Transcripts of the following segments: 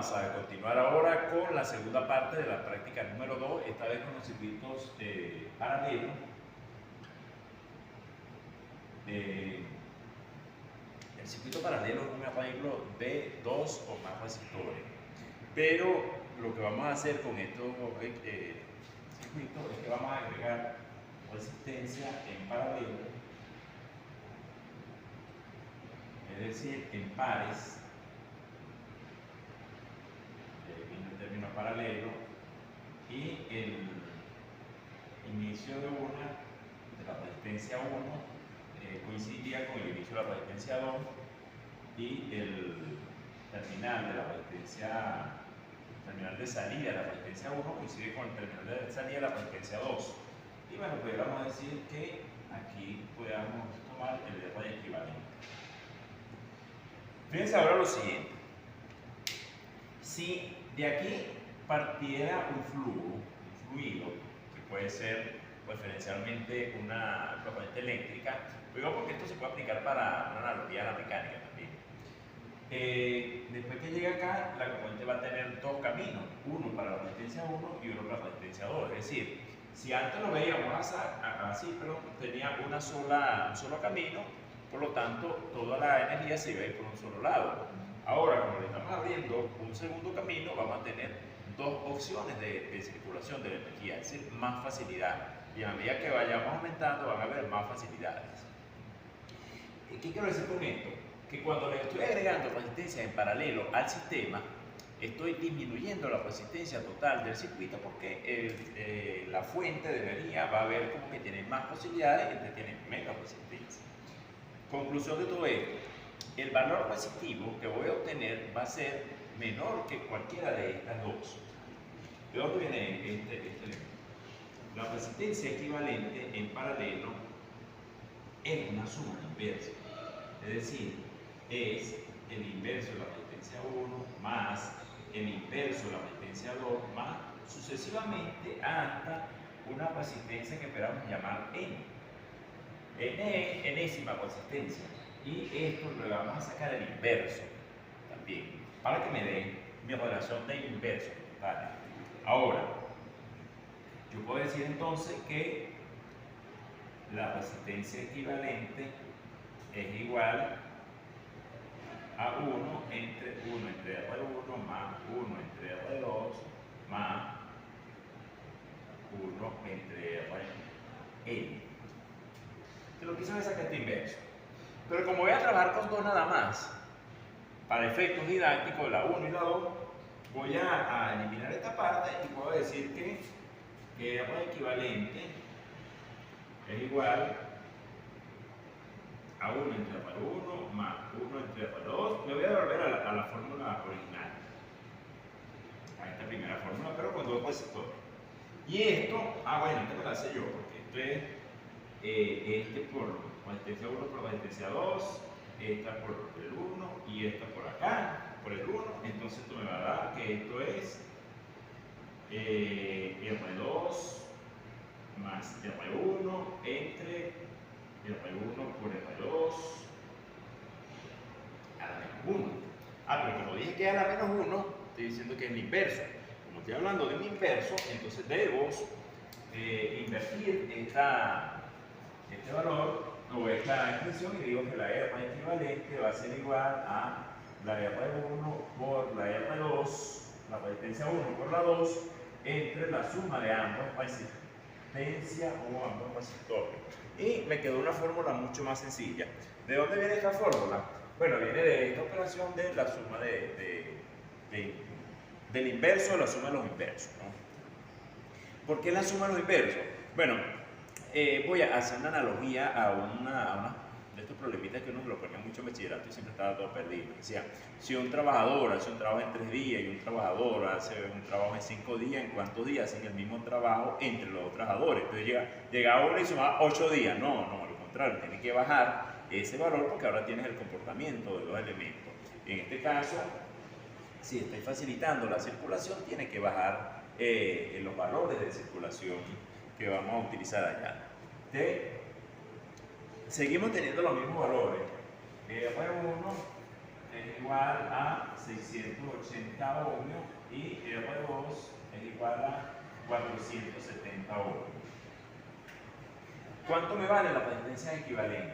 Vamos a continuar ahora con la segunda parte de la práctica número 2, esta vez con los circuitos paralelos. El circuito paralelo es un arreglo de dos o más resistores, pero lo que vamos a hacer con estos circuitos es que vamos a agregar resistencia en paralelo, es decir, en pares. En término paralelo, y el inicio de la resistencia 1 coincidiría con el inicio de la resistencia 2 y el terminal de salida de la resistencia 1 coincide con el terminal de salida de la resistencia 2. Y bueno, pues vamos a decir que aquí podamos tomar el R equivalente. Fíjense ahora lo siguiente. Si de aquí partiera un fluido, que puede ser preferencialmente una corriente eléctrica, luego porque esto se puede aplicar para una analogía a la mecánica también. Después que llegue acá, la corriente va a tener dos caminos, uno para la resistencia 1 y uno para la resistencia 2. Es decir, si antes lo veíamos así, pero tenía un solo camino, por lo tanto, toda la energía se iba a ir por un solo lado. Ahora, como le estamos abriendo un segundo camino, vamos a tener dos opciones de circulación de la energía, es decir, más facilidad. Y a medida que vayamos aumentando, van a haber más facilidades. ¿Qué quiero decir con esto? Que cuando le estoy agregando resistencia en paralelo al sistema, estoy disminuyendo la resistencia total del circuito porque la fuente de energía va a ver como que tiene más posibilidades y este tiene menos resistencia. Conclusión de todo esto. El valor resistivo que voy a obtener va a ser menor que cualquiera de estas dos. ¿De dónde viene este elemento? La resistencia equivalente en paralelo es una suma inversa. Es decir, es el inverso de la resistencia 1 más el inverso de la resistencia 2 más sucesivamente hasta una resistencia que esperamos llamar N. N es enésima resistencia. Y esto le vamos a sacar el inverso también, para que me dé mi relación de inverso. ¿Vale? Ahora, yo puedo decir entonces que la resistencia equivalente es igual a 1 entre R1 más 1 entre R2 más 1 entre Rn. Te lo quise sacar este inverso. Pero como voy a trabajar con dos nada más, para efectos didácticos, la 1 y la 2, voy a eliminar esta parte y puedo decir que R equivalente es igual a 1 entre R1 más 1 entre R2. Me voy a devolver a la fórmula original, a esta primera fórmula, pero con dos resistores. Y esto, bueno, esta me la sé yo, porque esto es por resistencia 1 por resistencia 2, esta por el 1 y esta por acá, por el 1. Entonces esto me va a dar que esto es R2 más R1 entre R1 por R2 a la menos 1. Pero como dije que es a la menos 1, estoy diciendo que es el inverso. Como estoy hablando de un inverso, entonces debo invertir este valor o esta expresión y digo que la R equivalente va a ser igual a la R1 por la R2, la resistencia 1 por la 2, entre la suma de ambas resistencias o ambos resistores. Y me quedó una fórmula mucho más sencilla. ¿De dónde viene esta fórmula? Bueno, viene de esta operación de la suma del inverso de la suma de los inversos, ¿no? ¿Por qué la suma de los inversos? Bueno, voy a hacer una analogía a una de estos problemitas que uno se lo ponía mucho en bachillerato y siempre estaba todo perdido. Decía, si un trabajador hace un trabajo en 3 días y un trabajador hace un trabajo en 5 días, ¿en cuántos días hacen el mismo trabajo entre los dos trabajadores? Entonces llegaba uno y sumaba 8 días. No, al contrario, tiene que bajar ese valor porque ahora tienes el comportamiento de los elementos. En este caso, si estoy facilitando la circulación, tiene que bajar los valores de circulación que vamos a utilizar allá. Seguimos teniendo los mismos valores. R1 es igual a 680 ohmios y R2 es igual a 470 ohmios. ¿Cuánto me vale la resistencia equivalente?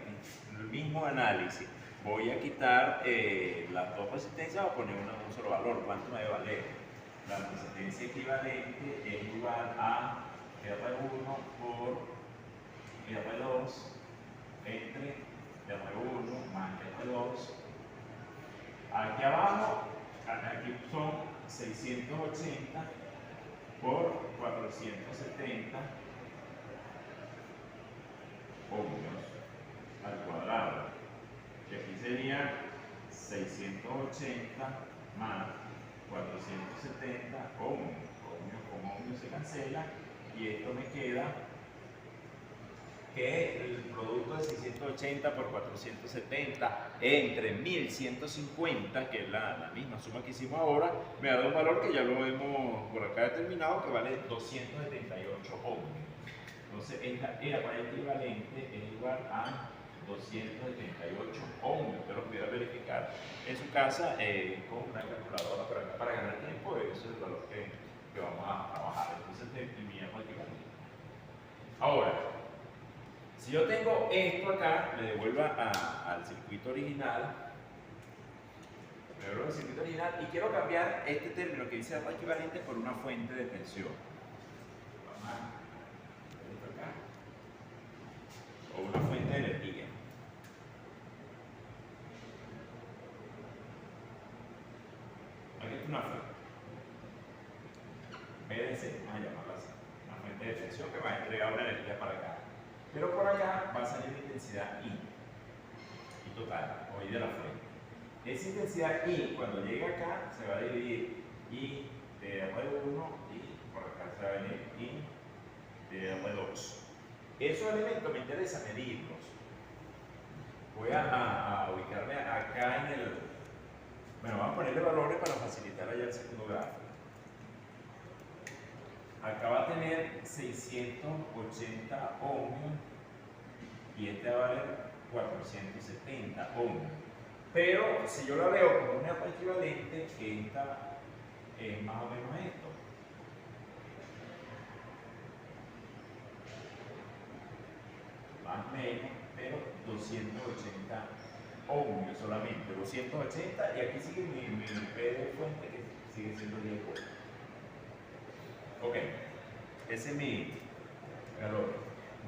El mismo análisis. Voy a quitar las dos resistencias o poner un solo valor. ¿Cuánto me debe valer? La resistencia equivalente es igual a R1 por R2 entre R1 más R2. Aquí abajo, aquí son 680 por 470 ohmios al cuadrado. Y aquí sería 680 más 470 ohmios. Ohmios con ohmios se cancela y esto me queda que el producto de 680 por 470 entre 1150, que es la misma suma que hicimos ahora, me da un valor que ya lo hemos por acá determinado, que vale 278 ohmios. Entonces, esta era para el equivalente es igual a 278 ohmios. Usted lo pudiera verificar en su casa con una calculadora por acá para ganar tiempo. Ese es el valor que vamos a trabajar. Entonces, terminamos el equivalente. Ahora, si yo tengo esto acá, me devuelvo al circuito original. Me devuelvo al circuito original y quiero cambiar este término que dice array equivalente por una fuente de tensión. Vamos a ver esto acá. O una fuente de energía. Aquí es una fuente. BDC, vamos a llamarla así. Una fuente de tensión que va a entregar una energía para acá. Pero por allá va a salir la intensidad I total, o I de la fuente. Esa intensidad I, cuando llegue acá, se va a dividir I de R1 y por acá se va a venir I de R2. Esos elementos me interesa medirlos. Voy a ubicarme acá en el... Bueno, vamos a ponerle valores para facilitar allá el segundo gráfico. Acá va a tener 680 ohmios y este va a valer 470 ohmios. Pero si yo la veo como una equivalente, esta es más o menos esto. Más o menos, pero 280 ohmios solamente. 280 y aquí sigue mi P de fuente que sigue siendo 10 voltios. Ok, ese es mi valor.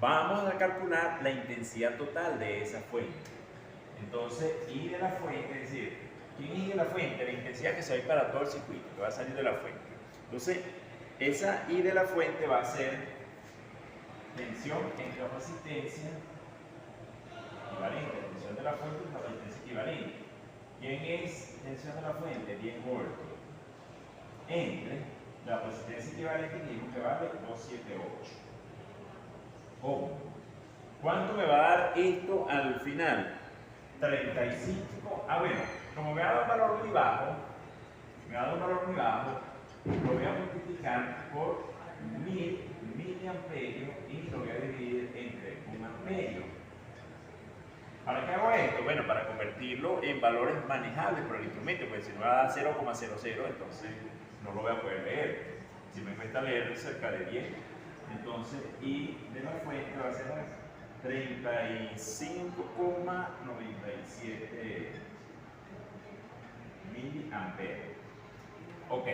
Vamos a calcular la intensidad total de esa fuente. Entonces, I de la fuente, es decir, ¿quién es I de la fuente? La intensidad que se va a ir para todo el circuito, que va a salir de la fuente. Entonces, esa I de la fuente va a ser tensión entre resistencia equivalente. Tensión de la fuente es la resistencia equivalente. ¿Quién es tensión de la fuente? 10 voltios. Entre la resistencia equivalente que dijimos que vale 278 ohmios. ¿Cuánto me va a dar esto al final? 35. Bueno, como me ha dado un valor muy bajo, lo voy a multiplicar por 1000 miliamperios y lo voy a dividir entre 1 amperio. ¿Para qué hago esto? Bueno, para convertirlo en valores manejables por el instrumento, porque si no me va a dar 0,00, entonces no lo voy a poder leer. Si me cuesta leer cerca de 10, entonces I de la fuente va a ser 35,97 miliamperios. Ok,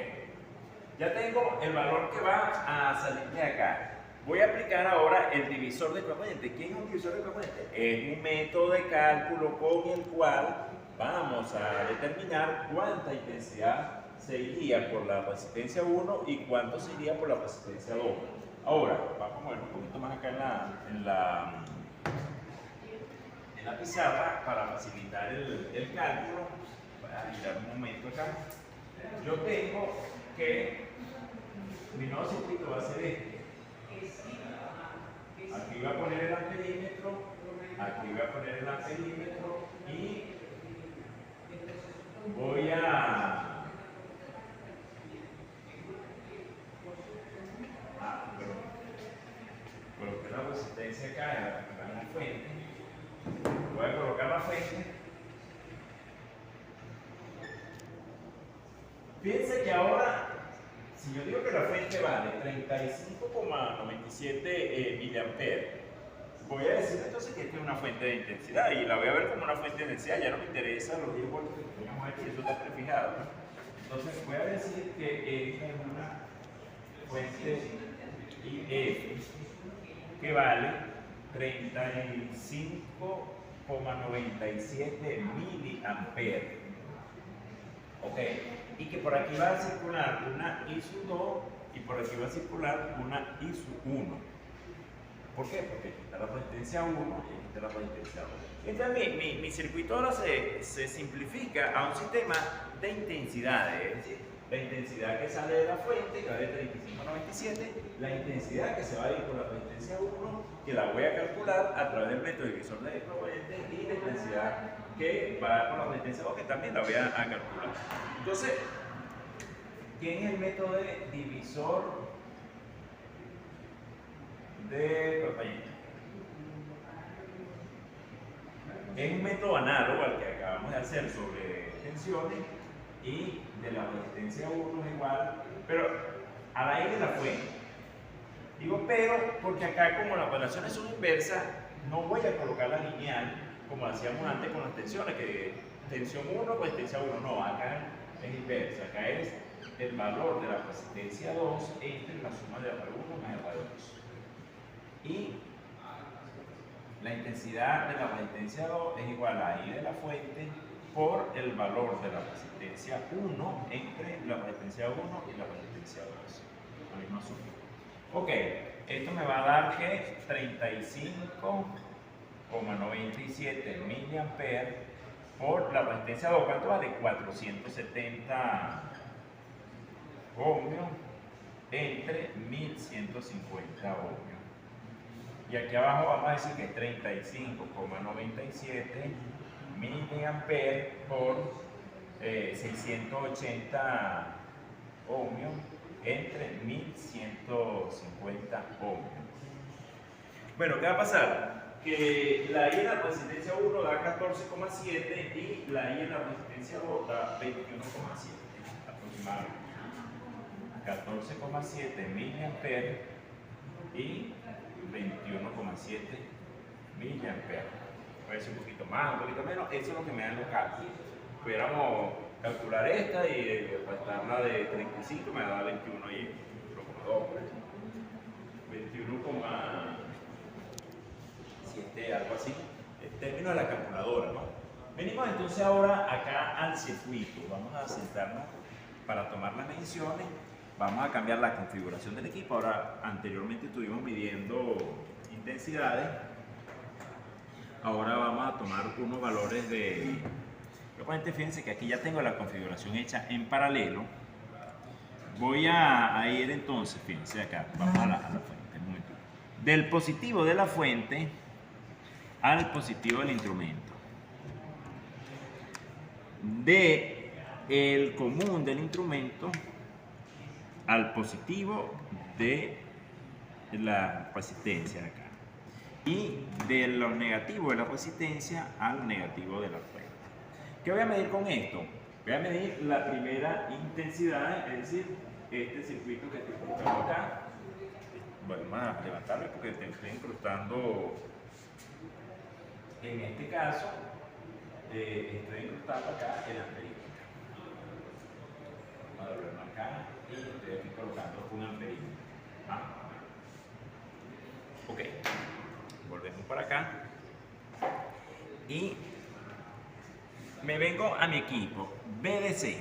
ya tengo el valor que va a salir de acá. Voy a aplicar ahora el divisor de corriente. ¿Quién es un divisor de corriente? Es un método de cálculo con el cual vamos a determinar cuánta intensidad se iría por la resistencia 1 y cuánto se iría por la resistencia 2. Ahora, vamos a mover un poquito más acá en la pizarra para facilitar el cálculo. Voy a girar un momento acá. Yo tengo que mi nuevo circuito va a ser este. Aquí voy a poner el amperímetro, aquí voy a poner el amperímetro y voy a colocar la resistencia acá en la fuente. Voy a colocar la fuente Fíjense que ahora, si yo digo que la fuente vale 35,97 miliamperes, voy a decir entonces que esta es una fuente de intensidad y la voy a ver como una fuente de intensidad. Ya no me interesa los 10 voltios que tenemos aquí, eso está prefijado, ¿no? Entonces voy a decir que esta es una fuente IF que vale 35,97 miliamperes. Ok, y que por aquí va a circular una ISU2 y por aquí va a circular una ISU1. ¿Por qué? Porque aquí está la resistencia 1 y aquí está la resistencia 2. Entonces mi circuito ahora se simplifica a un sistema de intensidades, es decir, la intensidad que sale de la fuente, que vale 35,97, la intensidad que se va a ir por la resistencia 1, que la voy a calcular a través del método divisor de corriente, y la intensidad que va por la resistencia 2, que también la voy a calcular. Entonces, ¿quién es el método de divisor de corriente? Es un método análogo al que acabamos de hacer sobre tensiones y de la resistencia 1 es igual, pero a la I de la fuente. Digo pero porque acá como las relaciones son inversas, no voy a colocar la lineal como hacíamos antes con las tensiones, que tensión 1, resistencia 1, no, acá es inversa, acá es el valor de la resistencia 2 entre la suma de R1 más R2. Y la intensidad de la resistencia 2 es igual a I de la fuente por el valor de la resistencia 1 entre la resistencia 1 y la resistencia 2. La misma suma. Ok, esto me va a dar que 35,97 miliamperes por la resistencia 2. ¿Cuánto vale? 470 ohmios entre 1150 ohmios. Y aquí abajo vamos a decir que es 35,97 miliamperes por 680 ohmios entre 1150 ohmios. Bueno, ¿qué va a pasar? Que la I en la resistencia 1 da 14,7 y la I en la resistencia 2 da 21,7 aproximadamente. 14,7 miliamperes y 21,7 miliamperes. Puede ser un poquito más, un poquito menos, eso es lo que me dan los cálculos. Pudiéramos calcular esta y restarla de 35 me da 21 y 21,7, algo así, el término de la calculadora, ¿no? Venimos entonces ahora acá al circuito, vamos a sentarnos para tomar las mediciones. Vamos a cambiar la configuración del equipo. Ahora, anteriormente estuvimos midiendo intensidades. Ahora vamos a tomar unos valores de... Fíjense que aquí ya tengo la configuración hecha en paralelo. Voy a ir entonces, fíjense acá, vamos a la fuente. Un momento. Del positivo de la fuente al positivo del instrumento. De el común del instrumento al positivo de la resistencia de acá y de los negativos de la resistencia al negativo de la fuente. ¿Qué voy a medir con esto? Voy a medir la primera intensidad, es decir, este circuito que estoy colocando acá. Vamos a levantarlo porque te estoy incrustando, en este caso, estoy incrustando acá el amperímetro. Vamos a doblarlo acá y estoy aquí colocando un amperímetro. Ok, volvemos para acá y me vengo a mi equipo BDC,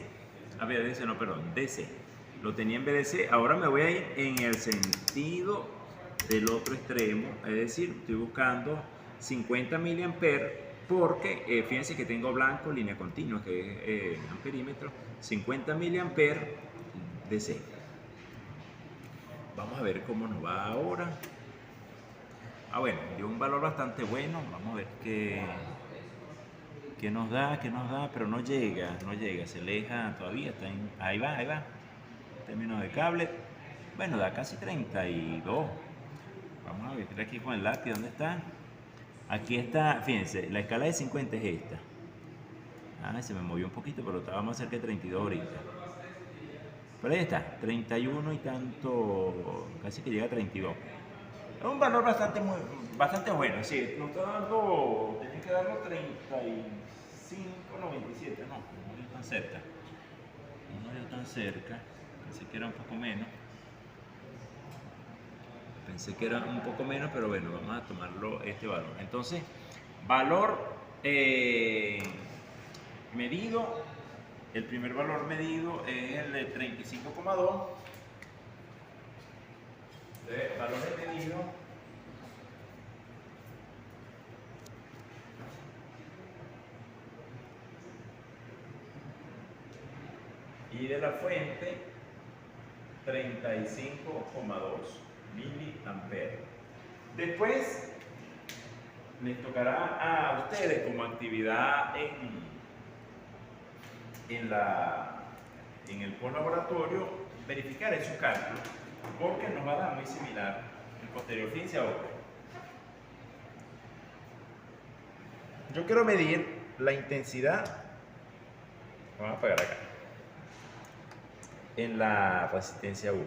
DC, lo tenía en BDC, ahora me voy a ir en el sentido del otro extremo, es decir, estoy buscando 50 miliamperes porque fíjense que tengo blanco, línea continua, que es amperímetro, 50 miliamperes DC. Vamos a ver cómo nos va ahora. Bueno, dio un valor bastante bueno. Vamos a ver qué nos da, pero no llega, se aleja todavía, está en, ahí va, términos de cable, bueno, da casi 32. Vamos a ver aquí con el lápiz, ¿dónde está? Aquí está, fíjense, la escala de 50 es esta. Se me movió un poquito, pero estábamos cerca de 32 ahorita. Por ahí está, 31 y tanto, casi que llega a 32. Es un valor bastante bueno, es decir, nos está dando, tenía que darlo 35,97, no dio tan cerca. No dio tan cerca, pensé que era un poco menos. Pero bueno, vamos a tomarlo este valor. Entonces, valor medido, el primer valor medido es el de 35,2. Valores medidos. Y de la fuente, 35,2 miliamperes. Después les tocará a ustedes como actividad en el laboratorio verificar esos cálculos, porque nos va a dar muy similar el posterior. Fíjense ahora. Yo quiero medir la intensidad, vamos a apagar acá, en la resistencia 1.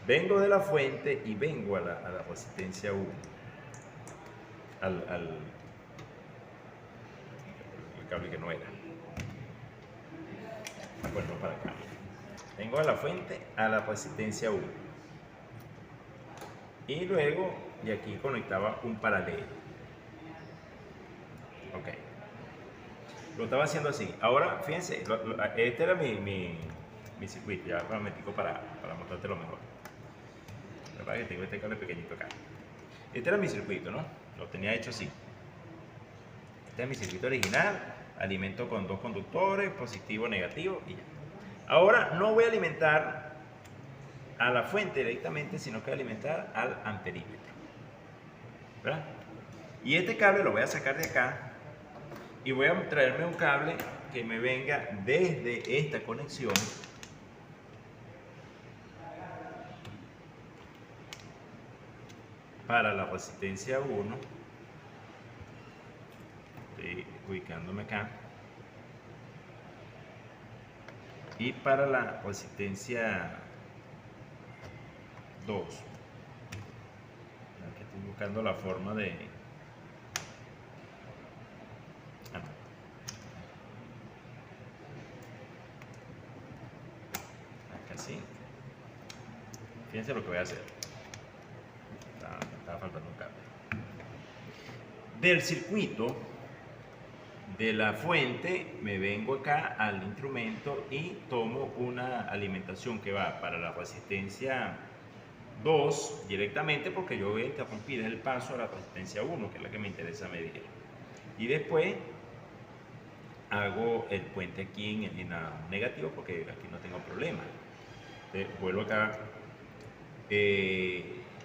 Vengo de la fuente y vengo a la resistencia 1. El cable que no era. Bueno, para acá. Vengo a la fuente a la resistencia 1. Y luego de aquí conectaba un paralelo. Ok. Lo estaba haciendo así. Ahora, fíjense, este era mi circuito. Ya me metí para mostrártelo mejor. La verdad es que tengo este cable pequeñito acá. Este era mi circuito, ¿no? Lo tenía hecho así. Este es mi circuito original. Alimento con dos conductores, positivo, negativo y ya. Ahora no voy a alimentar a la fuente directamente, sino que voy a alimentar al amperímetro. ¿Verdad? Y este cable lo voy a sacar de acá y voy a traerme un cable que me venga desde esta conexión para la resistencia 1. Estoy ubicándome acá. Y para la resistencia 2. Aquí estoy buscando la forma de... Acá sí. Fíjense lo que voy a hacer. Estaba faltando un cable. Del circuito de la fuente me vengo acá al instrumento y tomo una alimentación que va para la resistencia 2 directamente, porque yo voy a interrumpir el paso a la resistencia 1, que es la que me interesa medir. Y después hago el puente aquí en la negativo, porque aquí no tengo problema. Entonces, vuelvo acá.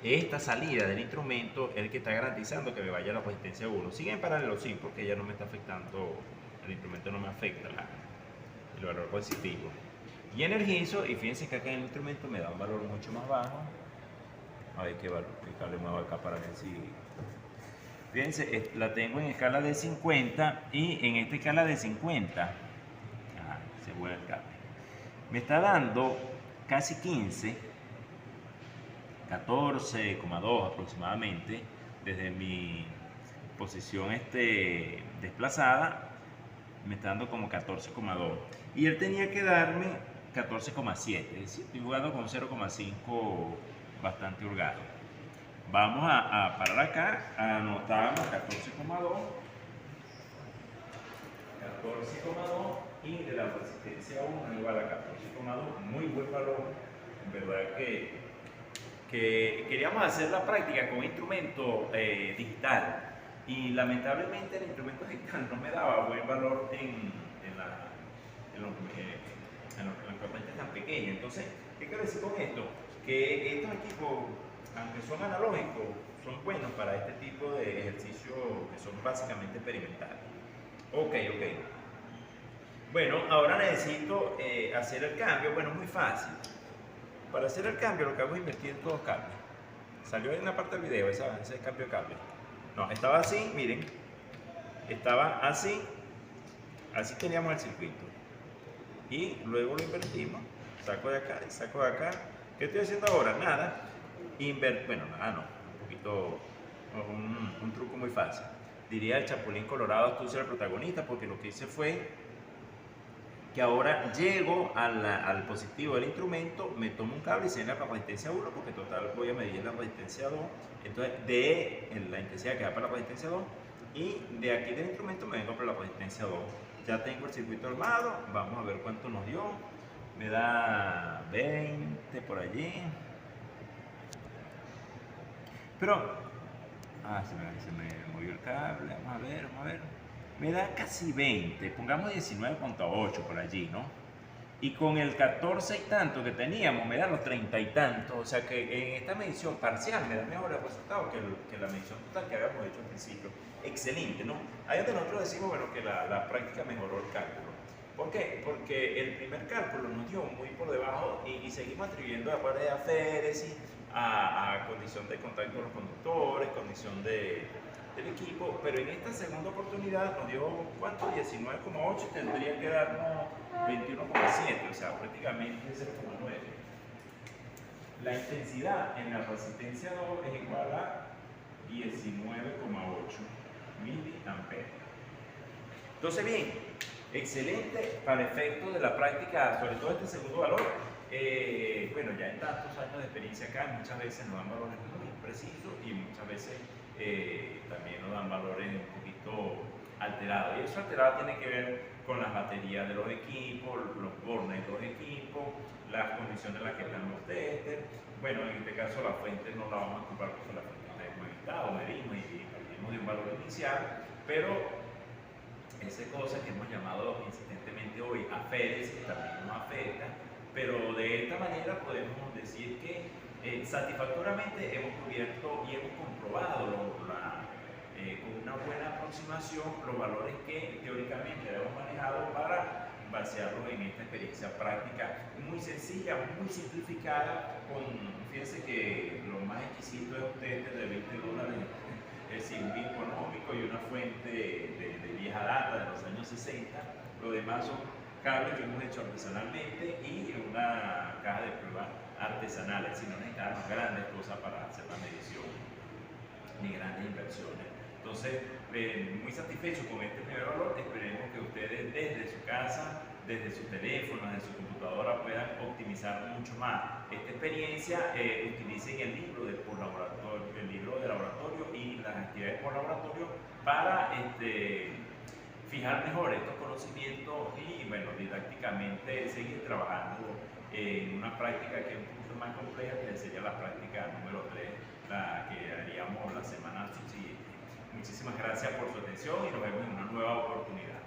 Esta salida del instrumento es el que está garantizando que me vaya a la resistencia 1. Sigue en paralelo, sí, porque ya no me está afectando, el instrumento no me afecta el valor positivo. Y energizo, y fíjense que acá en el instrumento me da un valor mucho más bajo. A ver qué valor, qué cable muevo acá para ver si... Fíjense, la tengo en escala de 50 y en esta escala de 50, se vuelve el cable, me está dando casi 15, 14,2 aproximadamente, desde mi posición desplazada, me está dando como 14,2. Y él tenía que darme 14,7, es decir, estoy jugando con 0,5 bastante hurgado. Vamos a parar acá, anotamos 14,2 y de la resistencia 1 igual a 14,2, muy buen valor, en verdad que queríamos hacer la práctica con instrumento digital y lamentablemente el instrumento digital no me daba buen valor en los componentes tan pequeños. Entonces, ¿qué quiero decir con esto? Que estos equipos, aunque son analógicos, son buenos para este tipo de ejercicios que son básicamente experimentales. Ok. Bueno, ahora necesito hacer el cambio. Bueno, muy fácil. Para hacer el cambio lo que hago es invertir en todos cables. Salió en la parte del video ese cambio de cable. No, estaba así, miren. Estaba así. Así teníamos el circuito. y luego lo invertimos, saco de acá y saco de acá. ¿Qué estoy haciendo ahora? Nada, bueno, nada no, un poquito, un truco muy fácil. Diría el Chapulín Colorado, tú eres el protagonista, porque lo que hice fue que ahora llego al positivo del instrumento, me tomo un cable y se la resistencia 1, porque total voy a medir la resistencia 2, entonces de la intensidad que da para la resistencia 2, y de aquí del instrumento me vengo para la resistencia 2. Ya tengo el circuito armado, vamos a ver cuánto nos dio, me da 20 por allí, pero, se me movió el cable, vamos a ver, me da casi 20, pongamos 19,8 por allí, ¿no? Y con el 14 y tanto que teníamos, me da los 30 y tanto, o sea que en esta medición parcial me da mejores resultados que la medición total que habíamos hecho al principio. Excelente, ¿no? Ahí donde nosotros decimos, bueno, que la práctica mejoró el cálculo. ¿Por qué? Porque el primer cálculo nos dio muy por debajo y seguimos atribuyendo a pared de aféresis, a condición de contacto con los conductores, condición del equipo, pero en esta segunda oportunidad nos dio, ¿cuánto? 19,8 y tendría que darnos 21,7, o sea, prácticamente 0,9. La intensidad en la resistencia 2 es igual a 19,8 miliamperes. Entonces, bien, excelente para efectos de la práctica, sobre todo este segundo valor. Bueno, ya en tantos años de experiencia acá, muchas veces nos dan valores muy precisos y muchas veces también nos dan valores un poquito alterados. Y eso alterado tiene que ver con las baterías de los equipos, los bornes de los equipos, las condiciones en las que están los testers. Bueno, en este caso la fuente no la vamos a ocupar porque la fuente está desconectada, medimos y partimos de un valor inicial, pero esa cosa que hemos llamado insistentemente hoy aféresis también nos afecta, pero de esta manera podemos decir que satisfactoriamente hemos cubierto y hemos comprobado con una buena aproximación los valores que teóricamente hemos manejado para basearlos en esta experiencia práctica muy sencilla, muy simplificada, fíjense que lo más exquisito es un tester de $20, es decir, muy económico y una fuente de vieja data de los años 60. Lo demás son cables que hemos hecho artesanalmente y una caja de prueba artesanal, es decir, no necesitamos grandes cosas para hacer la medición ni grandes inversiones. Entonces, muy satisfecho con este primer valor. Esperemos que ustedes desde su casa, desde su teléfono, desde su computadora puedan optimizar mucho más esta experiencia. Utilicen el libro de laboratorio y las actividades por laboratorio para fijar mejor estos conocimientos y, bueno, didácticamente seguir trabajando en una práctica que es un poquito más compleja, que sería la práctica número 3, la que haríamos la semana siguiente. Muchísimas gracias por su atención y nos vemos en una nueva oportunidad.